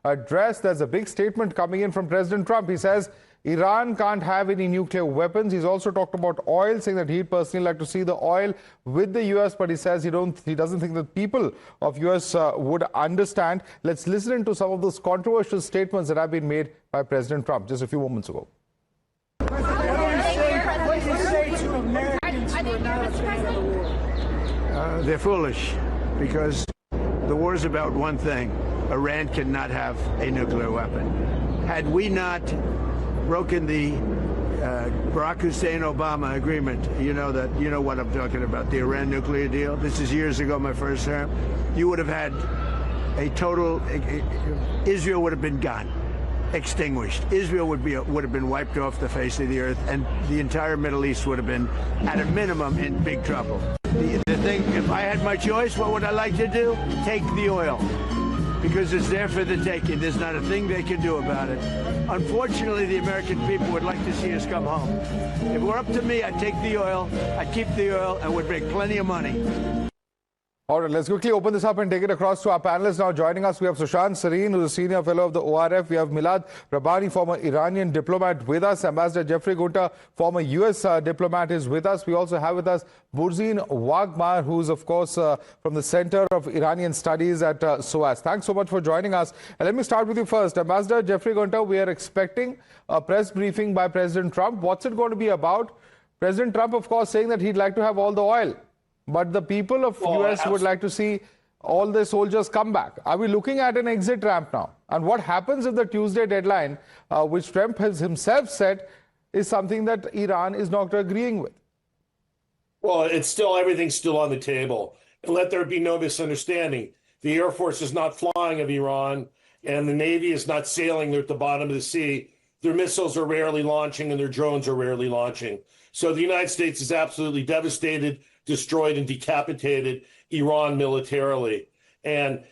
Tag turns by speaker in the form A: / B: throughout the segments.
A: address. There's a big statement coming in from President Trump. He says Iran can't have any nuclear weapons. He's also talked about oil, saying that he'd personally like to see the oil with the U.S., but he says he doesn't think that people of U.S. Would understand. Let's listen to some of those controversial statements that have been made by President Trump just a few moments ago.
B: What do you say to Americans who are not afraid of the war?
C: They're foolish because the war is about one thing. Iran cannot have a nuclear weapon. Had we not broken the Barack Hussein-Obama agreement, you know what I'm talking about, the Iran nuclear deal. This is years ago, my first term. You would have had a total, Israel would have been gone, extinguished. Israel would have been wiped off the face of the earth, and the entire Middle East would have been, at a minimum, in big trouble. The thing, if I had my choice, what would I like to do? Take the oil, because it's there for the taking. There's not a thing they can do about it. Unfortunately, the American people would like to see us come home. If it were up to me, I'd take the oil, I'd keep the oil, and would make plenty of money.
A: All right, let's quickly open this up and take it across to our panelists. Now joining us, we have Sushant Sareen, who's a senior fellow of the ORF. We have Milad Rabbani, former Iranian diplomat, with us. Ambassador Jeffrey Gunter, former U.S. diplomat, is with us. We also have with us Burzin Wagmar, who's, of course, from the Center of Iranian Studies at SOAS. Thanks so much for joining us. And let me start with you first. Ambassador Jeffrey Gunter, we are expecting a press briefing by President Trump. What's it going to be about? President Trump, of course, saying that he'd like to have all the oil. But the people of U.S. would like to see all the soldiers come back. Are we looking at an exit ramp now? And what happens if the Tuesday deadline, which Trump has himself said, is something that Iran is not agreeing with?
D: Well, everything's still on the table. And let there be no misunderstanding. The Air Force is not flying of Iran, and the Navy is not sailing at the bottom of the sea. Their missiles are rarely launching, and their drones are rarely launching. So the United States is absolutely devastated, destroyed, and decapitated Iran militarily. And,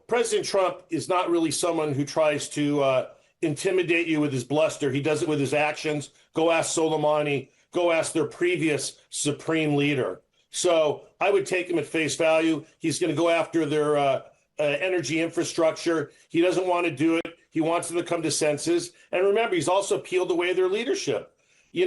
D: President Trump is not really someone who tries to intimidate you with his bluster. He does it with his actions. Go ask Soleimani. Go ask their previous supreme leader. So I would take him at face value. He's going to go after their energy infrastructure. He doesn't want to do it. He wants them to come to senses. And remember, he's also peeled away their leadership. You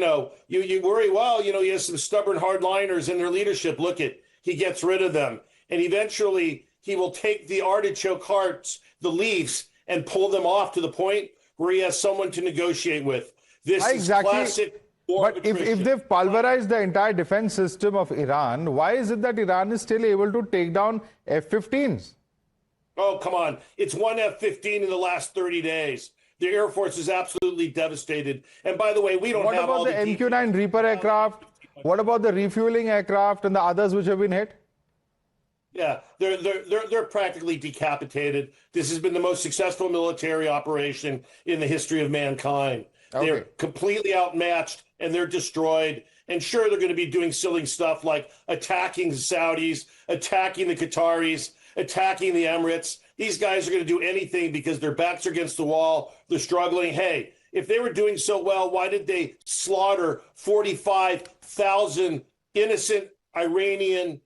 D: worry, he has some stubborn hardliners in their leadership. Look he gets rid of them. And eventually he will take the artichoke hearts, the leaves, and pull them off to the point where he has someone to negotiate with. This is classic war
A: But if they've pulverized the entire defense system of Iran, why is it that Iran is still able to take down F-15s?
D: Oh, come on. It's one F-15 in the last 30 days. The Air Force is absolutely devastated. And by the way, we don't have all the...
A: What about the MQ-9 Reaper aircraft? What about the refueling aircraft and the others which have been hit?
D: Yeah, they're practically decapitated. This has been the most successful military operation in the history of mankind. Okay. They're completely outmatched and they're destroyed. And sure, they're going to be doing silly stuff like attacking the Saudis, attacking the Qataris, attacking the Emirates. These guys are going to do anything because their backs are against the wall. They're struggling. Hey, if they were doing so well, why did they slaughter 45,000 innocent Iranian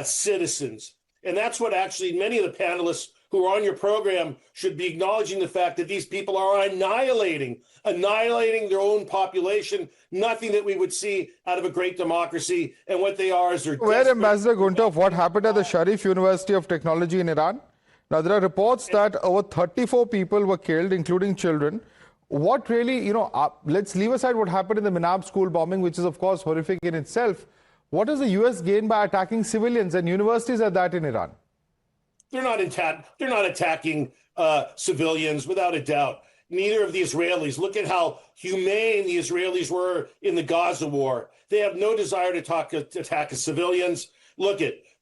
D: citizens? And that's what actually many of the panelists who are on your program should be acknowledging, the fact that these people are annihilating their own population, nothing that we would see out of a great democracy. And what they are is they're...
A: Where, Ambassador Gunter, what happened at the Sharif University of Technology in Iran? Now, there are reports that over 34 people were killed, including children. What really, let's leave aside what happened in the Minab school bombing, which is, of course, horrific in itself. What does the U.S. gain by attacking civilians and universities at that in Iran?
D: They're not attacking civilians, without a doubt. Neither of the Israelis. Look at how humane the Israelis were in the Gaza war. They have no desire to attack civilians.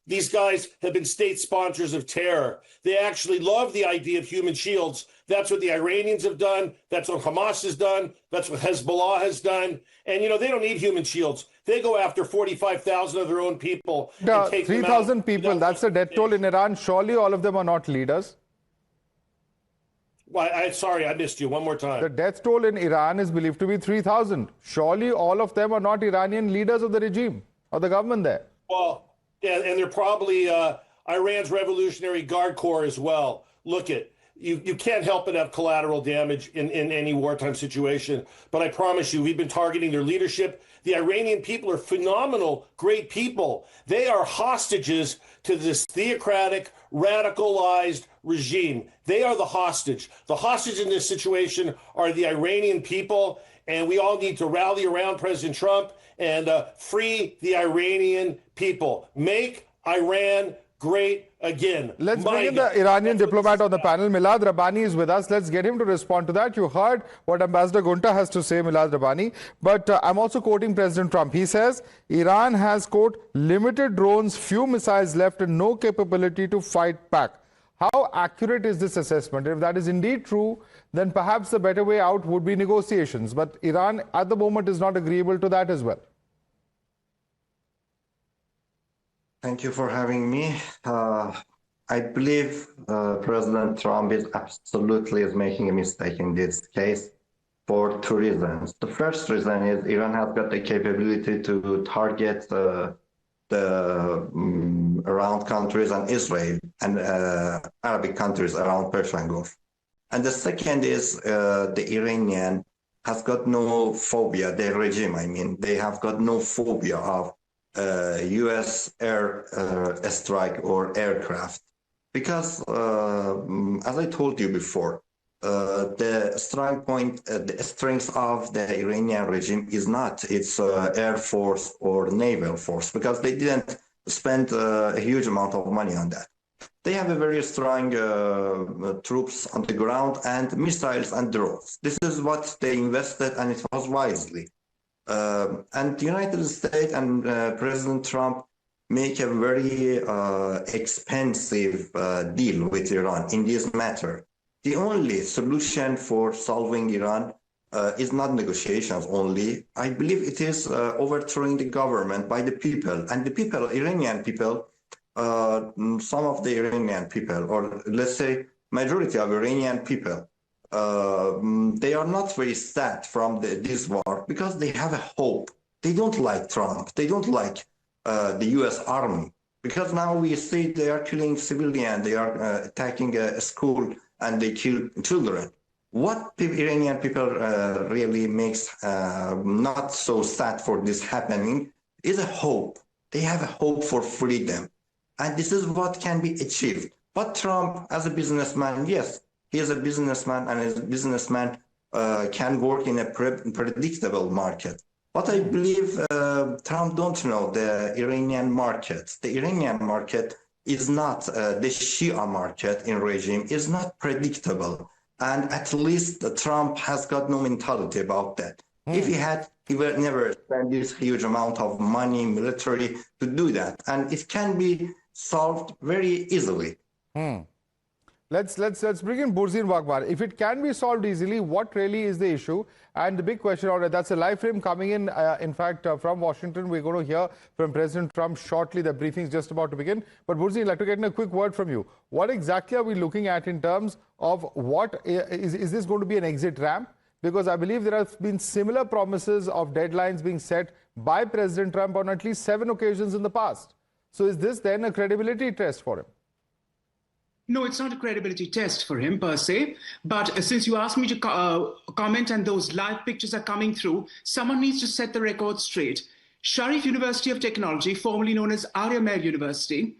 D: These guys have been state sponsors of terror. They actually love the idea of human shields. That's what the Iranians have done. That's what Hamas has done. That's what Hezbollah has done. And, they don't need human shields. They go after 45,000 of their own people.
A: 3,000 people, that's the death toll in Iran. Surely all of them are not leaders.
D: Sorry, I missed you. One more time.
A: The death toll in Iran is believed to be 3,000. Surely all of them are not Iranian leaders of the regime or the government there.
D: Well, yeah, and they're probably Iran's Revolutionary Guard Corps as well. you can't help but have collateral damage in any wartime situation. But I promise you, we've been targeting their leadership. The Iranian people are phenomenal, great people. They are hostages to this theocratic, radicalized regime. They are the hostage. The hostage in this situation are the Iranian people, and we all need to rally around President Trump and free the Iranian people. Make Iran great again.
A: Let's bring in the Iranian diplomat on the panel. Milad Rabbani is with us. Let's get him to respond to that. You heard what Ambassador Gunta has to say, Milad Rabbani. But I'm also quoting President Trump. He says, Iran has, quote, limited drones, few missiles left and no capability to fight back. How accurate is this assessment? If that is indeed true, then perhaps the better way out would be negotiations. But Iran at the moment is not agreeable to that as well.
E: Thank you for having me. I believe President Trump is absolutely making a mistake in this case for two reasons. The first reason is Iran has got the capability to target around countries and Israel and Arabic countries around Persian Gulf. And the second is the Iranian has got no phobia, their regime, I mean, they have got no phobia of U.S. air strike or aircraft. Because, as I told you before, the strong point, the strength of the Iranian regime is not its air force or naval force, because they didn't spend a huge amount of money on that. They have a very strong troops on the ground and missiles and drones. This is what they invested, and it was wisely. And the United States and President Trump make a very expensive deal with Iran in this matter. The only solution for solving Iran is not negotiations only. I believe it is overthrowing the government by the people. And the people, Iranian people, some of the Iranian people, or let's say majority of Iranian people, they are not very sad from this war because they have a hope. They don't like Trump. They don't like the U.S. Army, because now we see they are killing civilians, they are attacking a school, and they kill children. What Iranian people really makes not so sad for this happening is a hope. They have a hope for freedom. And this is what can be achieved. But Trump, as a businessman, yes, he is a businessman, and as a businessman can work in a predictable market. But I believe Trump don't know the Iranian market. The Iranian market is not, the Shia market in regime is not predictable. And at least Trump has got no mentality about that. If he had, he would never spend this huge amount of money, military, to do that. And it can be solved very easily.
A: Let's bring in Burzin Wagmar. If it can be solved easily, what really is the issue? And the big question, all right, that's a live frame coming in fact, from Washington. We're going to hear from President Trump shortly. The briefing is just about to begin. But Burzin, I'd like to get in a quick word from you. What exactly are we looking at in terms of what is this going to be an exit ramp? Because I believe there have been similar promises of deadlines being set by President Trump on at least 7 occasions in the past. So is this then a credibility test for him?
F: No, it's not a credibility test for him per se. But since you asked me to comment and those live pictures are coming through, someone needs to set the record straight. Sharif University of Technology, formerly known as Arya Mehr University,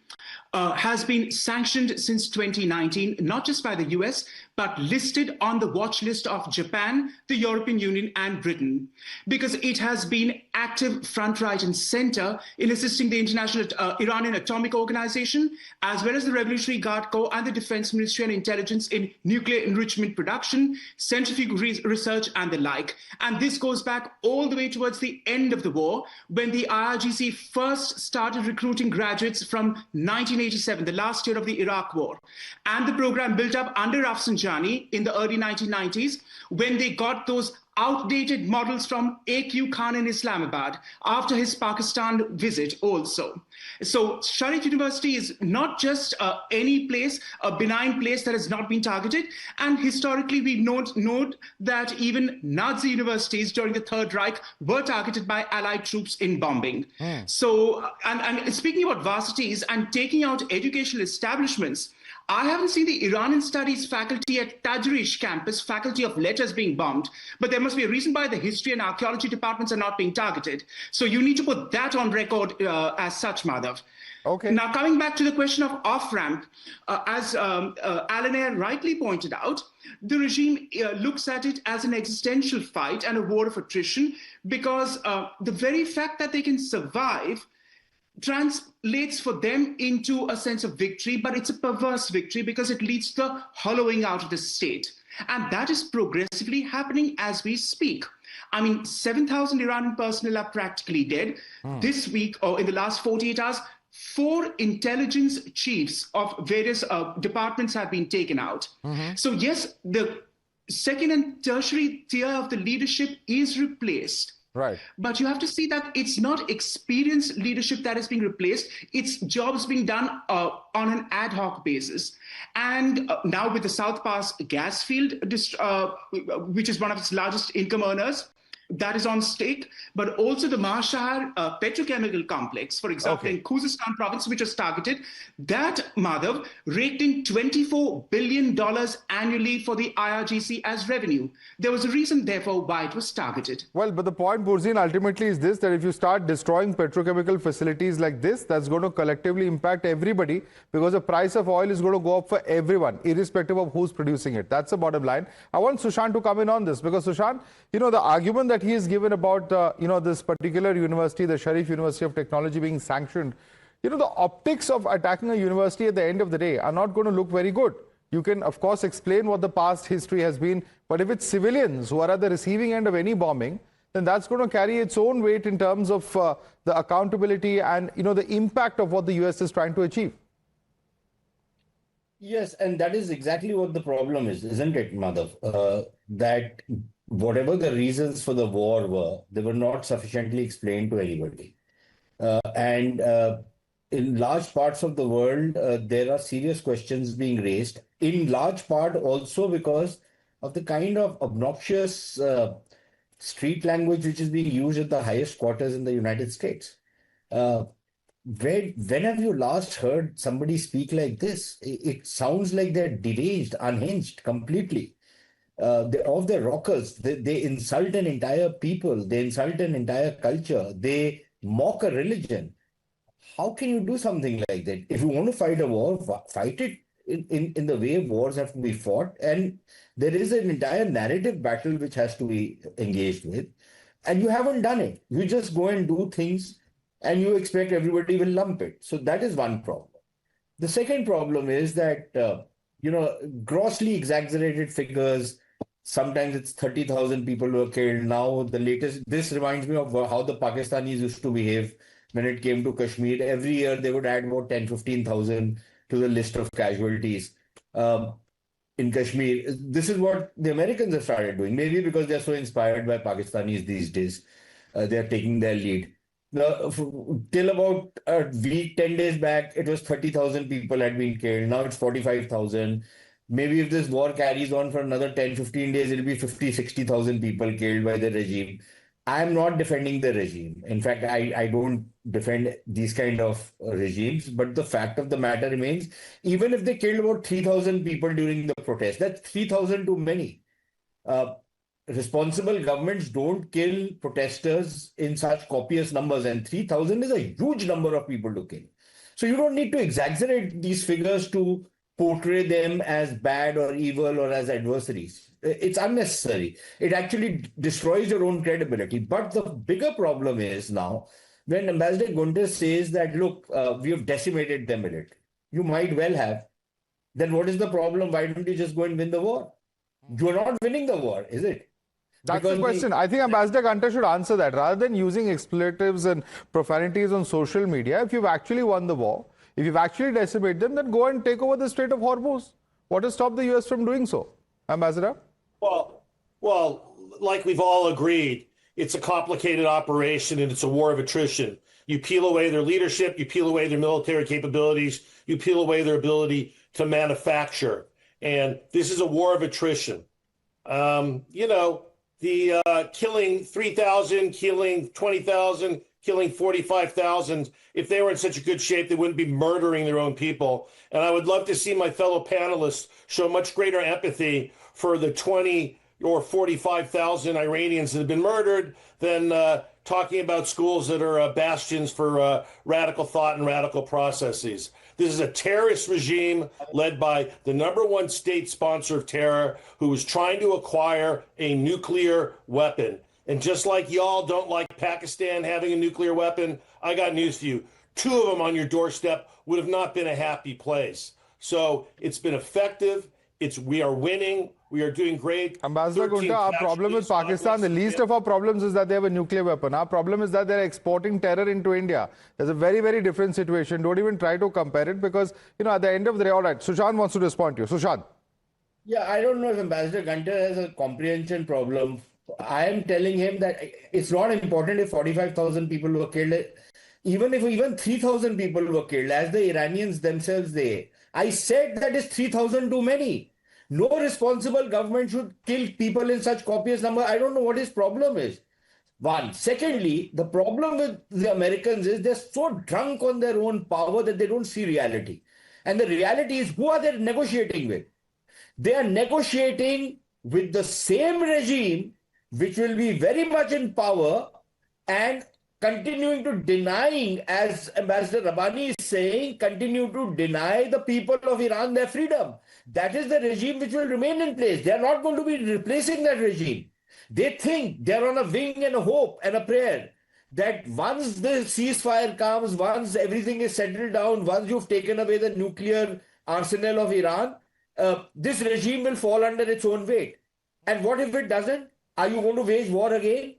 F: has been sanctioned since 2019, not just by the US, but listed on the watch list of Japan, the European Union, and Britain, because it has been active front, right, and center in assisting the International Iranian Atomic Organization, as well as the Revolutionary Guard Corps and the Defense Ministry and Intelligence in nuclear enrichment production, centrifuge research, and the like. And this goes back all the way towards the end of the war, when the IRGC first started recruiting graduates from 1987, the last year of the Iraq War. And the program built up under Rafsanjani in the early 1990s, when they got those outdated models from A.Q. Khan in Islamabad after his Pakistan visit also. So Sharif University is not just any place, a benign place that has not been targeted. And historically, we note that even Nazi universities during the Third Reich were targeted by Allied troops in bombing. So, and speaking about varsities and taking out educational establishments, I haven't seen the Iranian studies faculty at Tajrish campus, faculty of letters being bombed, but there must be a reason why the history and archaeology departments are not being targeted. So you need to put that on record as such, Madhav.
A: Okay.
F: Now, coming back to the question of off-ramp, as Alan Ayer rightly pointed out, the regime looks at it as an existential fight and a war of attrition because the very fact that they can survive translates for them into a sense of victory, but it's a perverse victory because it leads to the hollowing out of the state. And that is progressively happening as we speak. I mean, 7,000 Iranian personnel are practically dead. This week, or in the last 48 hours, 4 intelligence chiefs of various departments have been taken out. So yes, the second and tertiary tier of the leadership is replaced.
A: Right.
F: But you have to see that it's not experienced leadership that is being replaced. It's jobs being done on an ad hoc basis. And now with the South Pass gas field, which is one of its largest income earners, that is on stake, but also the Mahshahar petrochemical complex, for example, in Khuzestan province, which was targeted, that, Madhav, raked in $24 billion annually for the IRGC as revenue. There was a reason, therefore, why it was targeted.
A: Well, but the point, Burzine, ultimately is this, that if you start destroying petrochemical facilities like this, that's going to collectively impact everybody because the price of oil is going to go up for everyone, irrespective of who's producing it. That's the bottom line. I want Sushant to come in on this because, Sushant, you know, the argument that he has given about, this particular university, the Sharif University of Technology being sanctioned, you know, the optics of attacking a university at the end of the day are not going to look very good. You can, of course, explain what the past history has been, but if it's civilians who are at the receiving end of any bombing, then that's going to carry its own weight in terms of the accountability and, you know, the impact of what the US is trying to achieve.
G: Yes, and that is exactly what the problem is, isn't it, Madhav? That whatever the reasons for the war were, they were not sufficiently explained to anybody. And in large parts of the world, there are serious questions being raised, in large part also because of the kind of obnoxious street language which is being used at the highest quarters in the United States. When have you last heard somebody speak like this? It sounds like they're deranged, unhinged completely. They're off their rockers. They insult an entire people. They insult an entire culture. They mock a religion. How can you do something like that? If you want to fight a war, fight it in the way wars have to be fought. And there is an entire narrative battle which has to be engaged with. And you haven't done it. You just go and do things and you expect everybody will lump it. So that is one problem. The second problem is that, grossly exaggerated figures. Sometimes it's 30,000 people who are killed. Now, the latest, this reminds me of how the Pakistanis used to behave when it came to Kashmir. Every year, they would add about 10, 15,000 to the list of casualties in Kashmir. This is what the Americans have started doing, maybe because they're so inspired by Pakistanis these days. They're taking their lead. Till about a week, 10 days back, it was 30,000 people had been killed. Now it's 45,000. Maybe if this war carries on for another 10, 15 days, it'll be 50, 60,000 people killed by the regime. I'm not defending the regime. In fact, I don't defend these kind of regimes. But the fact of the matter remains, even if they killed about 3,000 people during the protest, that's 3,000 too many. Responsible governments don't kill protesters in such copious numbers, and 3,000 is a huge number of people to kill. So you don't need to exaggerate these figures to portray them as bad or evil or as adversaries. It's unnecessary. It actually destroys your own credibility. But the bigger problem is now when Ambassador Gunter says that, look, we have decimated them a little. You might well have. Then what is the problem? Why don't you just go and win the war? You're not winning the war, is it?
A: That's the question. I think Ambassador Gunter should answer that. Rather than using expletives and profanities on social media, if you've actually won the war, if you've actually decimated them, then go and take over the Strait of Hormuz. What has stopped the US from doing so, Ambassador?
D: Well, like we've all agreed, it's a complicated operation and it's a war of attrition. You peel away their leadership, you peel away their military capabilities, you peel away their ability to manufacture. And this is a war of attrition. Killing 3,000, killing 20,000, killing 45,000. If they were in such a good shape, they wouldn't be murdering their own people. And I would love to see my fellow panelists show much greater empathy for the 20 or 45,000 Iranians that have been murdered than talking about schools that are bastions for radical thought and radical processes. This is a terrorist regime led by the #1 state sponsor of terror who is trying to acquire a nuclear weapon. And just like y'all don't like Pakistan having a nuclear weapon, I got news for you. 2 of them on your doorstep would have not been a happy place. So it's been effective. We are winning. We are doing great.
A: Ambassador Gunta, our problem with Pakistan, the least of our problems is that they have a nuclear weapon. Our problem is that they're exporting terror into India. There's a very, very different situation. Don't even try to compare it because, you know, at the end of the day, all right, Sushant wants to respond to you. Sushant.
G: Yeah, I don't know if Ambassador Gunter has a comprehension problem. I am telling him that it's not important if 45,000 people were killed. Even if 3,000 people were killed, as the Iranians themselves I said that is 3,000 too many. No responsible government should kill people in such copious number. I don't know what his problem is. One. Secondly, the problem with the Americans is they're so drunk on their own power that they don't see reality. And the reality is, who are they negotiating with? They are negotiating with the same regime which will be very much in power and continuing to denying, as Ambassador Rabbani is saying, continue to deny the people of Iran their freedom. That is the regime which will remain in place. They are not going to be replacing that regime. They think they're on a wing and a hope and a prayer that once the ceasefire comes, once everything is settled down, once you've taken away the nuclear arsenal of Iran, this regime will fall under its own weight. And what if it doesn't? Are you going to wage war again?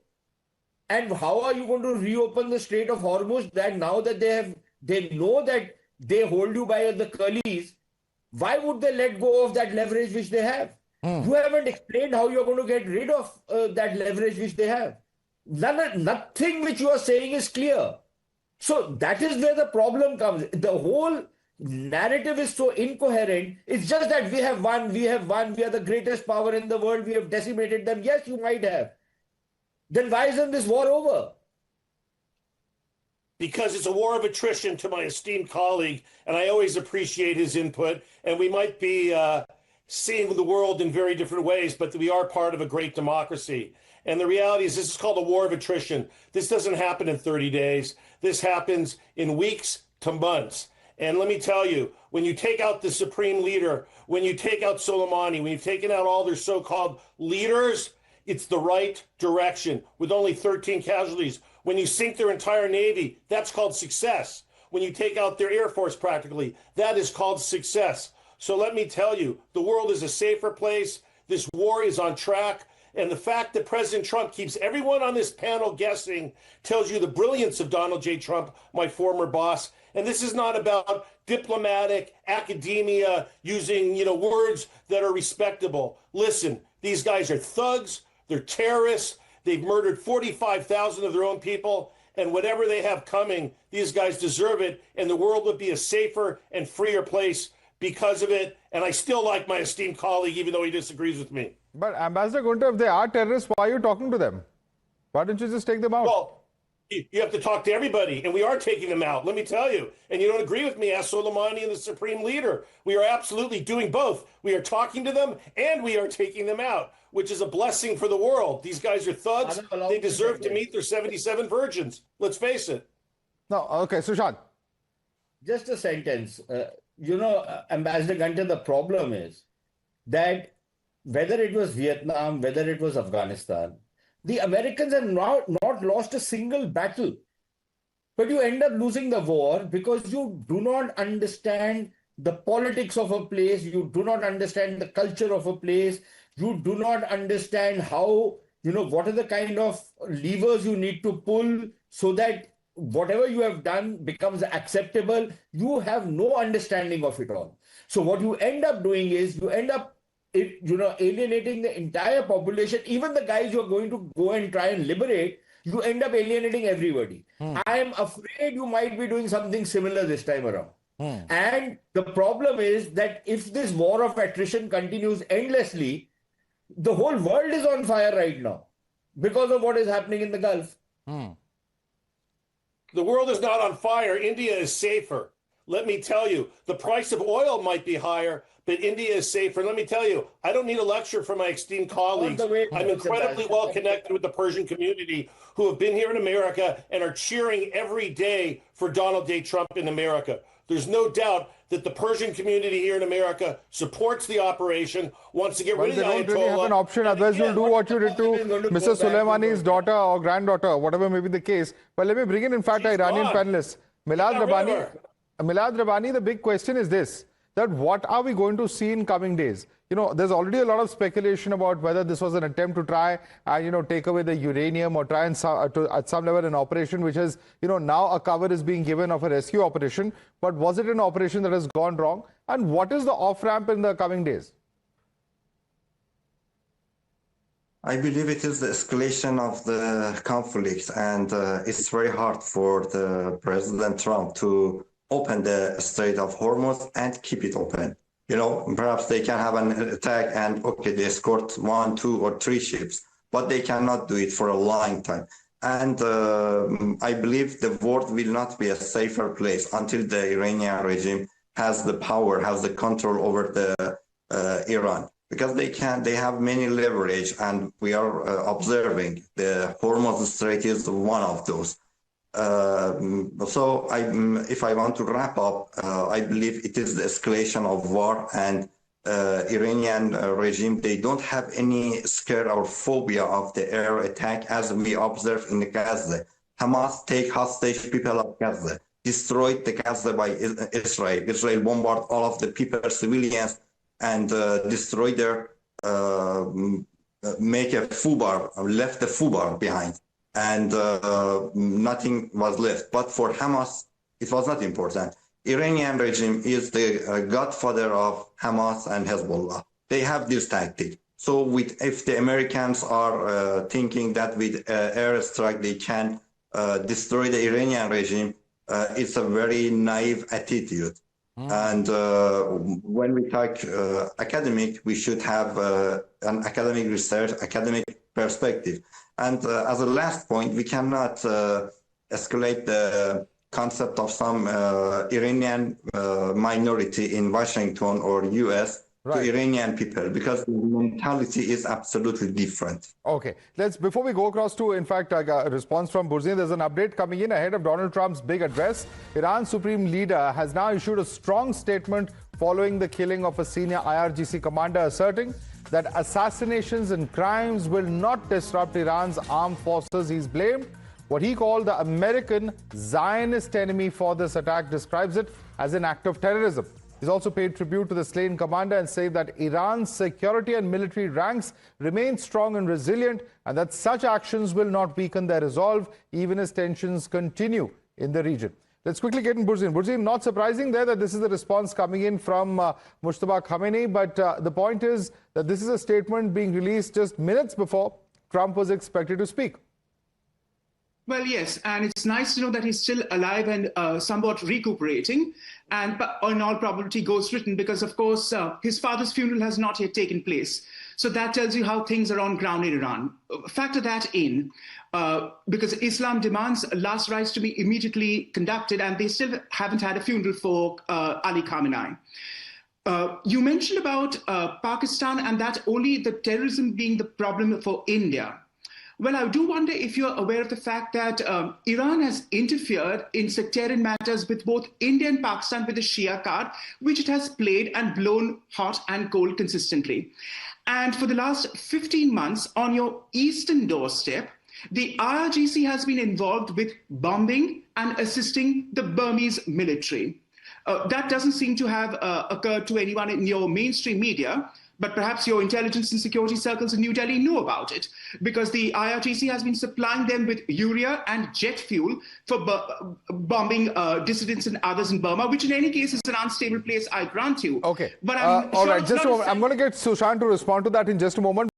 G: And how are you going to reopen the Strait of Hormuz that now that they know that they hold you by the curlies? Why would they let go of that leverage which they have? You haven't explained how you're going to get rid of that leverage which they have. Nothing which you are saying is clear. So that is where the problem comes. The whole narrative is so incoherent. It's just that we have won, we are the greatest power in the world, we have decimated them. Yes, you might have. Then why isn't this war over?
D: Because it's a war of attrition, to my esteemed colleague, and I always appreciate his input. And we might be seeing the world in very different ways, but we are part of a great democracy. And the reality is this is called a war of attrition. This doesn't happen in 30 days. This happens in weeks to months. And let me tell you, when you take out the supreme leader, when you take out Soleimani, when you've taken out all their so-called leaders, it's the right direction with only 13 casualties. When you sink their entire Navy, that's called success. When you take out their Air Force practically, that is called success. So let me tell you, the world is a safer place. This war is on track. And the fact that President Trump keeps everyone on this panel guessing tells you the brilliance of Donald J. Trump, my former boss. And this is not about diplomatic academia using, words that are respectable. Listen, these guys are thugs. They're terrorists. They've murdered 45,000 of their own people. And whatever they have coming, these guys deserve it. And the world would be a safer and freer place because of it. And I still like my esteemed colleague, even though he disagrees with me.
A: But Ambassador Gunter, if they are terrorists, why are you talking to them? Why don't you just take them out?
D: Well, you have to talk to everybody, and we are taking them out, let me tell you. And you don't agree with me, ask Soleimani and the supreme leader. We are absolutely doing both. We are talking to them, and we are taking them out, which is a blessing for the world. These guys are thugs. They deserve to meet their 77 virgins. Let's face it.
A: No, okay, Sushant.
G: Just a sentence. Ambassador Gunter, the problem is that whether it was Vietnam, whether it was Afghanistan, the Americans have not lost a single battle. But you end up losing the war because you do not understand the politics of a place. You do not understand the culture of a place. You do not understand how, what are the kind of levers you need to pull so that whatever you have done becomes acceptable. You have no understanding of it all. So what you end up doing is you end up alienating the entire population, even the guys you are going to go and try and liberate, you end up alienating everybody. I am afraid you might be doing something similar this time around. And the problem is that if this war of attrition continues endlessly, the whole world is on fire right now because of what is happening in the Gulf.
D: The world is not on fire. India is safer. Let me tell you, the price of oil might be higher, but India is safer. Let me tell you, I don't need a lecture from my esteemed colleagues. I'm incredibly well connected with the Persian community who have been here in America and are cheering every day for Donald J. Trump in America. There's no doubt that the Persian community here in America supports the operation, wants to get rid of the Ayatollah.
A: They don't really have an option, otherwise you'll do what you did to Mr. Soleimani's daughter or granddaughter, whatever may be the case. But let me bring in fact, our Iranian panelist, Milad Rabbani. Milad Rabbani, the big question is this, that what are we going to see in coming days? You know, there's already a lot of speculation about whether this was an attempt to try and, you know, take away the uranium or try and at some level an operation which is, you know, now a cover is being given of a rescue operation. But was it an operation that has gone wrong? And what is the off-ramp in the coming days?
E: I believe it is the escalation of the conflict, and it's very hard for the President Trump to open the Strait of Hormuz and keep it open. You know, perhaps they can have an attack and, okay, they escort 1, 2, or 3 ships, but they cannot do it for a long time. And I believe the world will not be a safer place until the Iranian regime has the power, has the control over the Iran, because they have many leverage, and we are observing the Hormuz Strait is one of those. So if I want to wrap up, I believe it is the escalation of war, and Iranian regime, they don't have any scare or phobia of the air attack as we observe in Gaza. Hamas take hostage people of Gaza, destroyed the Gaza by Israel. Israel bombard all of the people, civilians, and destroy their, make a fubar, left the fubar behind. And nothing was left. But for Hamas, it was not important. Iranian regime is the godfather of Hamas and Hezbollah. They have this tactic. So if the Americans are thinking that with airstrike they can destroy the Iranian regime, it's a very naive attitude. And when we talk academic, we should have an academic research, academic perspective. And as a last point, we cannot escalate the concept of some Iranian minority in Washington or US to Iranian people, because the mentality is absolutely different.
A: Okay, before we go across to, in fact, a response from Burzin, there's an update coming in ahead of Donald Trump's big address. Iran's supreme leader has now issued a strong statement following the killing of a senior IRGC commander, asserting that assassinations and crimes will not disrupt Iran's armed forces. He's blamed what he called the American Zionist enemy for this attack, describes it as an act of terrorism. He's also paid tribute to the slain commander and said that Iran's security and military ranks remain strong and resilient, and that such actions will not weaken their resolve even as tensions continue in the region. Let's quickly get in Burzin. Burzin, not surprising there that this is the response coming in from Mujtaba Khamenei, but the point is that this is a statement being released just minutes before Trump was expected to speak.
F: Well, yes, and it's nice to know that he's still alive and somewhat recuperating, and in all probability ghost written, because of course his father's funeral has not yet taken place. So that tells you how things are on ground in Iran. Factor that in, because Islam demands last rites to be immediately conducted, and they still haven't had a funeral for Ali Khamenei. You mentioned about Pakistan and that only the terrorism being the problem for India. Well, I do wonder if you're aware of the fact that Iran has interfered in sectarian matters with both India and Pakistan with the Shia card, which it has played and blown hot and cold consistently. And for the last 15 months, on your eastern doorstep, the IRGC has been involved with bombing and assisting the Burmese military. That doesn't seem to have occurred to anyone in your mainstream media, but perhaps your intelligence and security circles in New Delhi know about it, because the IRGC has been supplying them with urea and jet fuel for bombing dissidents and others in Burma, which in any case is an unstable place, I grant you.
A: Okay.
F: But
A: all right, just a moment. I'm going to get Sushant to respond to that in just a moment.